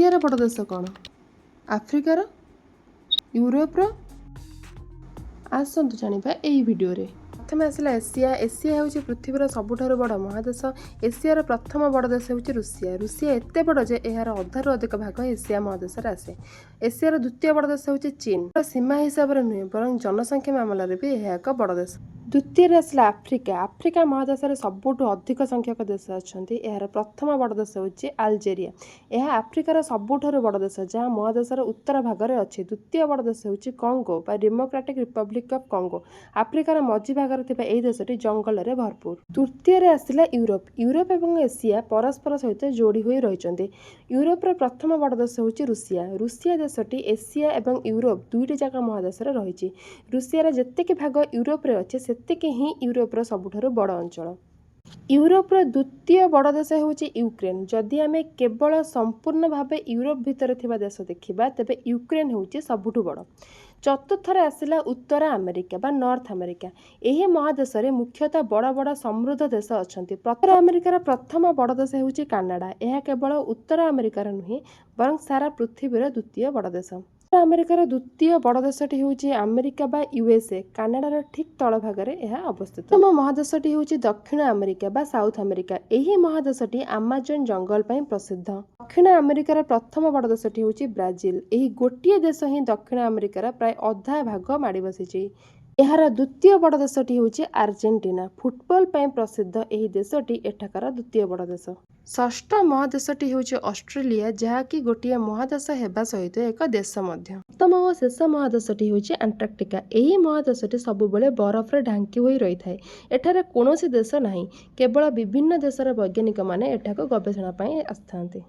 एसियार बड़ देश कौन? आफ्रिकार, यूरोपर? आसतु जानिबा एई भिडियो रे। प्रथम आसला एसिया। एसिया होउछि पृथ्वीर सबुठार बड़ महादेश। एसियार प्रथम बड़ देश होउछि रुषिया। रुषिया एते बड़ जे एहार अधारु अधिक भाग एसिया महादेश रे आसे। एसियार द्वितीय बड़ देश होउछि चीन। सीमा हिसाब रे नुहे बरं जनसंख्या मामला रे भी एहा एक बड़ देश। द्वितीय आसला आफ्रिका। आफ्रिका महादेश रे सबुठु अधिक संख्यक देश अछंती। एहार प्रथम बड़ देश होउछि अल्जेरिया। एहा आफ्रिकार सबुठार बड़ देश जहाँ महादेशर उत्तर भाग रे अछि। द्वितीय बड़ देश होउछि कांगो बा डेमोक्रेटिक रिपब्लिक ऑफ कांगो। आफ्रिकार मझी भाग रे थिबा एई देशटी जंगल रे भरपूर। तृतीय रे आसिला यूरोप। यूरोप एवं एसिया परस्पर सहित जोड़ी होई रहिचंती। यूरोप रे प्रथम बड़ देश होउछि रुषिया। रुषिया देशटी एसिया एवं यूरोप दुईटी जाक महादेश रे रहिछि। रुषिया रे जेतेकी भाग यूरोप रे अछि सेतेकी ही यूरोप रे सबुठार बड़ अंचल। यूरोप रे द्वितीय बड़ देश होउछि यूक्रेन। जदि आमे केवल संपूर्ण भावे यूरोप भितर थिबा देश देखिबा तेबे यूक्रेन होउछि सबुठु बड़। चतुर्थ रे आसिला उत्तर अमेरिका बा नॉर्थ अमेरिका। एही महादेश रे मुख्यतः बड़ बड़ समृद्ध देश अछंती। उत्तर अमेरिकार प्रथम बड़ देश होउछि कनाडा। एहा केवल उत्तर अमेरिकार नुहे बरं सारा पृथ्वीर द्वितीय बड़ देश। उत्तर अमेरिकार द्वितीय बड़ देशटी होउछि अमेरिका बा यूएसए। कनाडार ठीक तळ भागरे एहा अवस्थित। प्रथम महादेशटी होउछि दक्षिण अमेरिका बा साउथ अमेरिका। एही महादेशटी अमेजन जंगल पई प्रसिद्ध। दक्षिण अमेरिकार प्रथम बड़ देशटी होउछि ब्राजिल। एही गोटिए देश ही दक्षिण अमेरिकार प्राय अधा भाग माड़ी बसिछि। एहार द्वितीय बड़ देशटी होउछि अर्जेंटीना। फुटबॉल पई प्रसिद्ध एही देशटी एठाकार द्वितीय बड़ देश। षष्ठ महादेशटी होउछि ऑस्ट्रेलिया जहाँकि गोटिए महादेश हेबा सहित एक देश मध्य। सप्तम और शेष महादेशटी होउछि अंटार्कटिका। एही महादेशटी सबुबेले बरफ रे ढांकी होई रही थाए। एठारे कोनोसी देश नाही, केवल विभिन्न देशर वैज्ञानिक माने एठाको गवेषणा पई आस्थांती।